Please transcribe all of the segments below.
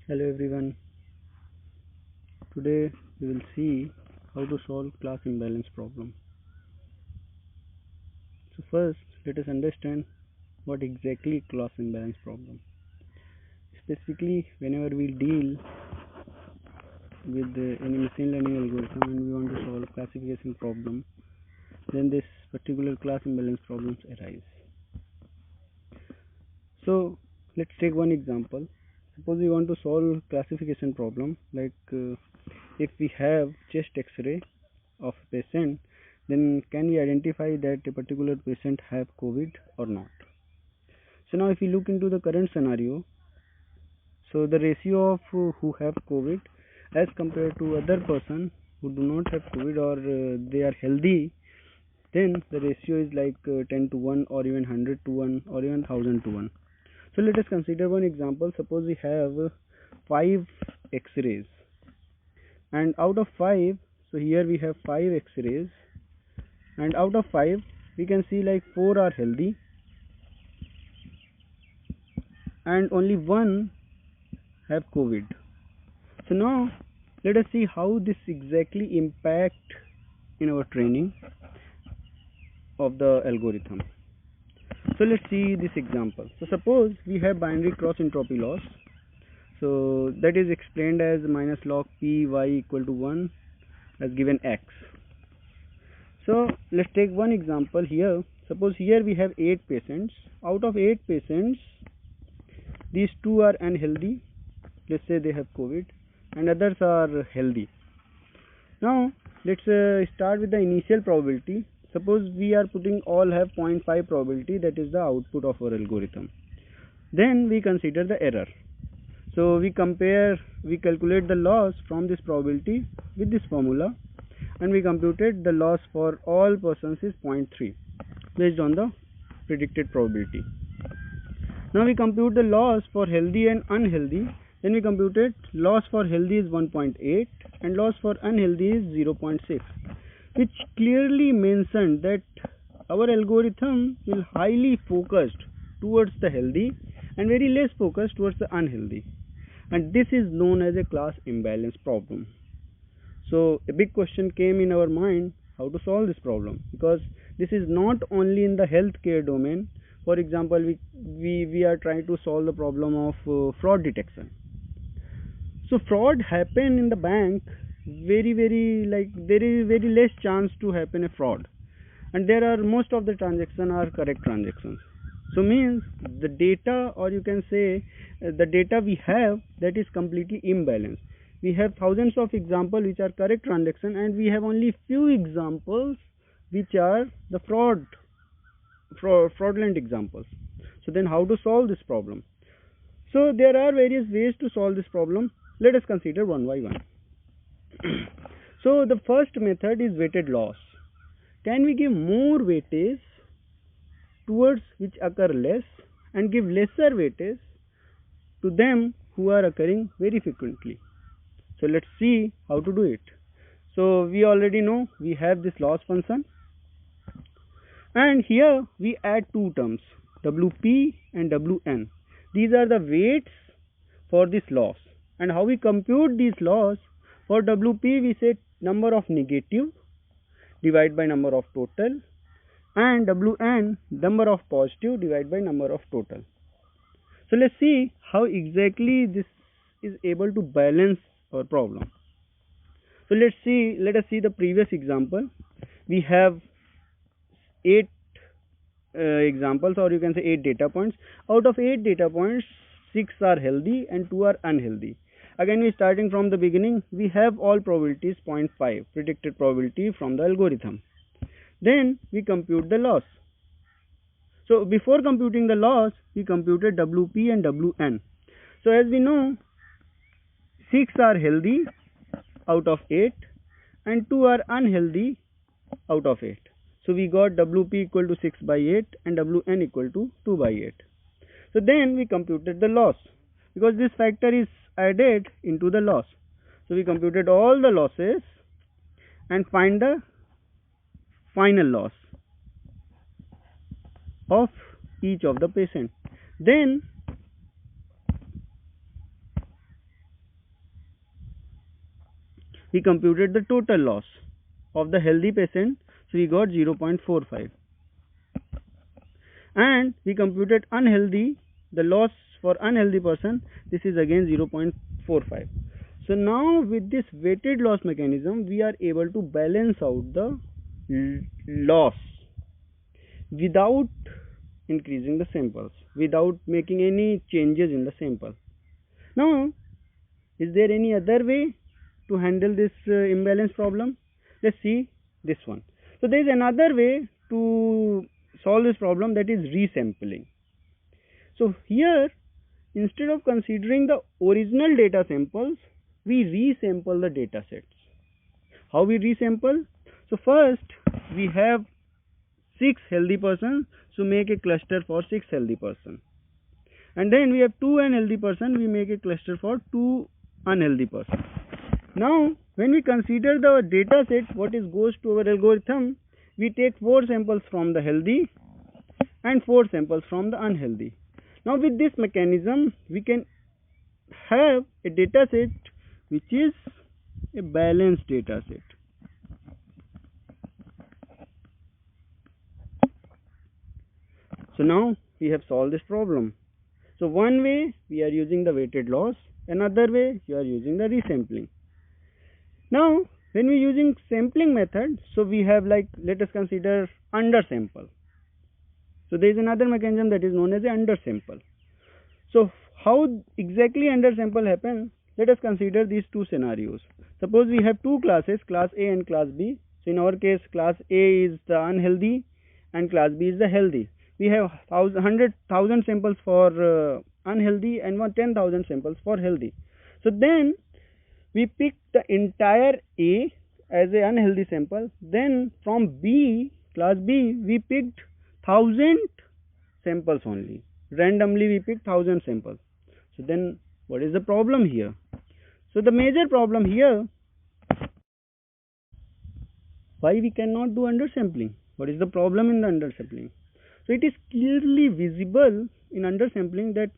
Hello everyone. Today we will see how to solve class imbalance problem. So first let us understand what exactly class imbalance problem. Specifically whenever we deal with any machine learning algorithm and we want to solve classification problem, then this particular class imbalance problems arise. So let's take one example. Suppose we want to solve classification problem if we have chest x-ray of a patient, then can we identify that a particular patient have COVID or not? So now if we look into the current scenario, so the ratio of who have COVID as compared to other person who do not have COVID or they are healthy, then the ratio is like 10 to 1 or even 100 to 1 or even 1000 to 1. So let us consider one example. Suppose we have 5 x-rays, and out of 5, so here we have 5 x-rays, and out of 5 we can see like 4 are healthy and only 1 have COVID. So now let us see how this exactly impact in our training of the algorithm. So let's see this example. So suppose we have binary cross entropy loss, so that is explained as minus log p y equal to 1 as given x. So let's take one example here. Suppose here we have 8 patients. Out of 8 patients, these 2 are unhealthy, let's say they have COVID, and others are healthy. Now let's start with the initial probability. Suppose we are putting all have 0.5 probability, that is the output of our algorithm. Then we consider the error. So we calculate the loss from this probability with this formula, and we computed the loss for all persons is 0.3 based on the predicted probability. Now we compute the loss for healthy and unhealthy. Then we computed loss for healthy is 1.8 and loss for unhealthy is 0.6, which clearly mentioned that our algorithm is highly focused towards the healthy and very less focused towards the unhealthy, and this is known as a class imbalance problem. So a big question came in our mind, how to solve this problem, because this is not only in the healthcare domain. For example, we are trying to solve the problem of fraud detection. So fraud happen in the bank very like there is very less chance to happen a fraud, and there are most of the transactions are correct transactions. So means the data, or you can say the data we have, that is completely imbalanced. We have thousands of examples which are correct transaction, and we have only few examples which are the fraudulent examples. So then how to solve this problem? So there are various ways to solve this problem. Let us consider one by one. So the first method is weighted loss. Can we give more weightage towards which occur less and give lesser weightage to them who are occurring very frequently? So let's see how to do it. So we already know we have this loss function, and here we add two terms, wp and wn. These are the weights for this loss, and how we compute these loss. For wp we say number of negative divided by number of total, and wn number of positive divided by number of total. So let's see how exactly this is able to balance our problem. So let us see the previous example. We have 8 examples, or you can say 8 data points. Out of 8 data points, 6 are healthy and 2 are unhealthy. Again, we starting from the beginning. We have all probabilities 0.5 predicted probability from the algorithm. Then we compute the loss. So before computing the loss, we computed wp and wn. So as we know, 6 are healthy out of 8 and 2 are unhealthy out of 8. So we got wp equal to 6 by 8 and wn equal to 2 by 8. So then we computed the loss, because this factor is added into the loss. So we computed all the losses and find the final loss of each of the patient. Then we computed the total loss of the healthy patient, so we got 0.45, and we computed unhealthy, the loss for unhealthy person, this is again 0.45. So now with this weighted loss mechanism, we are able to balance out the loss without increasing the samples, without making any changes in the sample. Now, is there any other way to handle this imbalance problem? Let's see this one. So there is another way to solve this problem, that is resampling. So here, instead of considering the original data samples, we resample the data sets. How we resample? So first we have 6 healthy persons, so make a cluster for 6 healthy persons. And then we have 2 unhealthy persons, we make a cluster for 2 unhealthy persons. Now when we consider the data set, what is goes to our algorithm, we take 4 samples from the healthy and 4 samples from the unhealthy. Now with this mechanism, we can have a data set which is a balanced data set. So now we have solved this problem. So one way we are using the weighted loss, another way you are using the resampling. Now when we are using sampling method, so we have, like, let us consider undersample. So there is another mechanism that is known as a undersample. So how exactly undersample happens? Let us consider these two scenarios. Suppose we have two classes, class A and class B. So in our case, class A is the unhealthy and class B is the healthy. We have 100,000 samples for unhealthy and 10,000 samples for healthy. So then we pick the entire A as an unhealthy sample. Then from B, class B, we picked 1,000 samples only. Randomly we picked 1,000 samples. So then what is the problem here? So the major problem here, why we cannot do undersampling? What is the problem in the undersampling? So it is clearly visible in undersampling that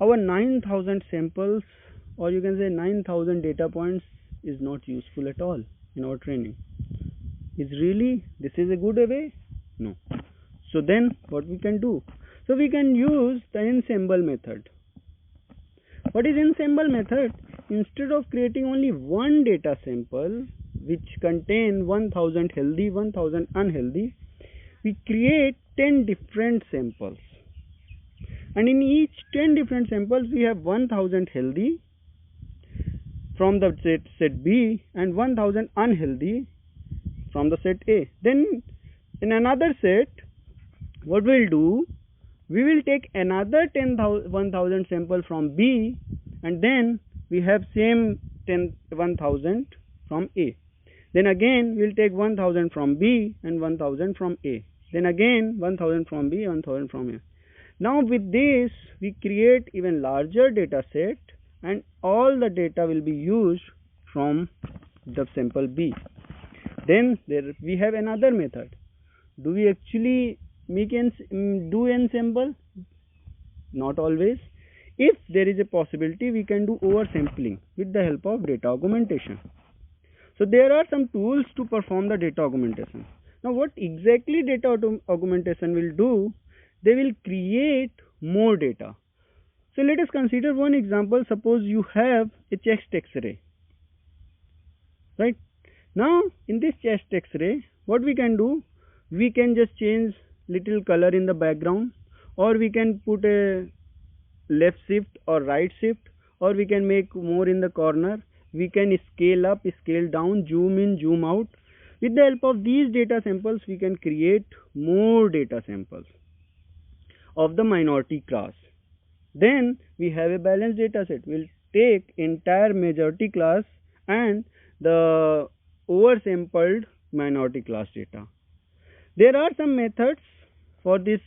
our 9,000 samples, or you can say 9,000 data points, is not useful at all in our training. Is really this is a good way? No. So then what we can do? So we can use the ensemble method. What is ensemble method? Instead of creating only one data sample which contain 1,000 healthy, 1,000 unhealthy, we create 10 different samples. And in each 10 different samples, we have 1,000 healthy from the set B and 1,000 unhealthy from the set A. Then in another set, what we'll do, we will take another 1,000 sample from B, and then we have same 1,000 from A. Then again we'll take 1,000 from B and 1,000 from A. Then again 1,000 from B, 1,000 from A. Now with this we create even larger data set, and all the data will be used from the sample B. Then we have another method. Do we actually do ensemble? Not always. If there is a possibility, we can do oversampling with the help of data augmentation. So there are some tools to perform the data augmentation. Now what exactly data augmentation will do? They will create more data. So let us consider one example. Suppose you have a chest X-ray, right? Now in this chest X-ray, what we can do? We can just change little color in the background, or we can put a left shift or right shift, or we can make more in the corner. We can scale up, scale down, zoom in, zoom out. With the help of these data samples, we can create more data samples of the minority class. Then we have a balanced data set. We'll take entire majority class and the oversampled minority class data. There are some methods for these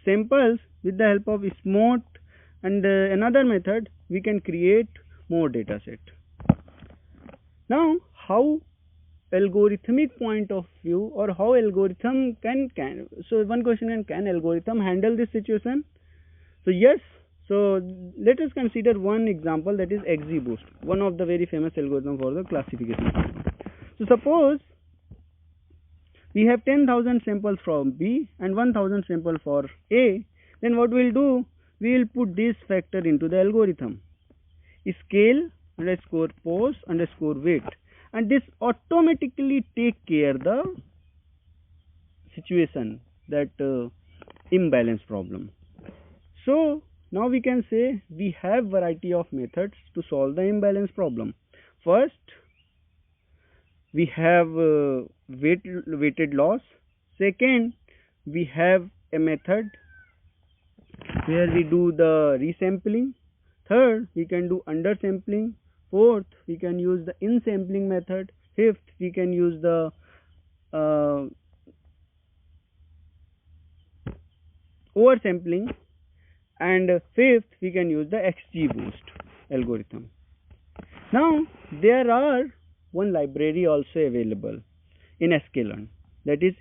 samples. With the help of SMOT and another method, we can create more data set. Now how algorithmic point of view, or how algorithm can so one question, can algorithm handle this situation? So yes, So let us consider one example, that is XGBoost, one of the very famous algorithm for the classification problem. So suppose we have 10,000 samples from B and 1,000 samples for A, then what we'll do, we will put this factor into the algorithm, scale underscore post underscore weight, and this automatically take care the situation, that imbalance problem. So now we can say we have variety of methods to solve the imbalance problem. First, we have weighted loss. Second, we have a method where we do the resampling. Third, we can do undersampling. Fourth, we can use the in-sampling method. Fifth, we can use the oversampling. And fifth, we can use the XGBoost algorithm. Now, there are one library also available in sklearn, that is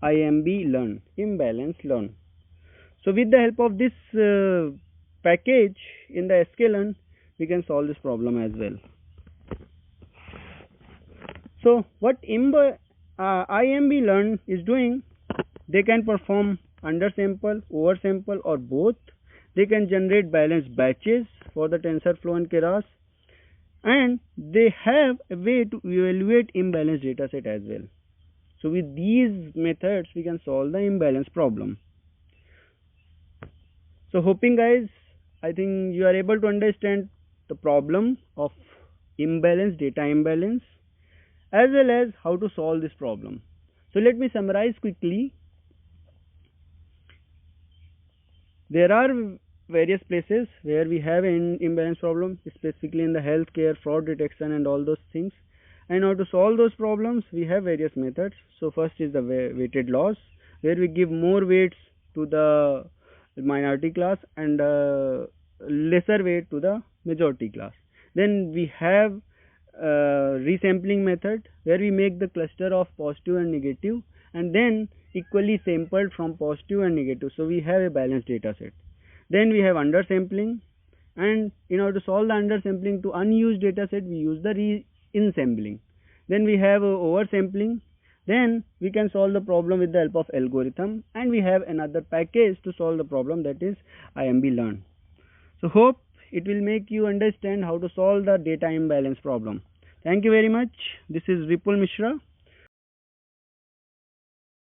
IMBlearn, imbalance learn. So with the help of this package in the sklearn, we can solve this problem as well. So what IMBlearn is doing, they can perform undersample, oversample, or both. They can generate balanced batches for the TensorFlow and Keras, and they have a way to evaluate imbalanced dataset as well. So with these methods, we can solve the imbalance problem. So hoping guys, I think you are able to understand the problem of imbalance, data imbalance, as well as how to solve this problem. So let me summarize quickly. There are various places where we have an imbalance problem, specifically in the healthcare, fraud detection, and all those things. And how to solve those problems, we have various methods. So first is the weighted loss, where we give more weights to the minority class and lesser weight to the majority class. Then we have resampling method, where we make the cluster of positive and negative and then equally sampled from positive and negative, so we have a balanced data set. Then we have undersampling, and in order to solve the undersampling to unused data set, we use the in-sampling. Then we have oversampling. Then we can solve the problem with the help of algorithm, and we have another package to solve the problem, that is IMBlearn. So hope it will make you understand how to solve the data imbalance problem. Thank you very much. This is Vipul Mishra.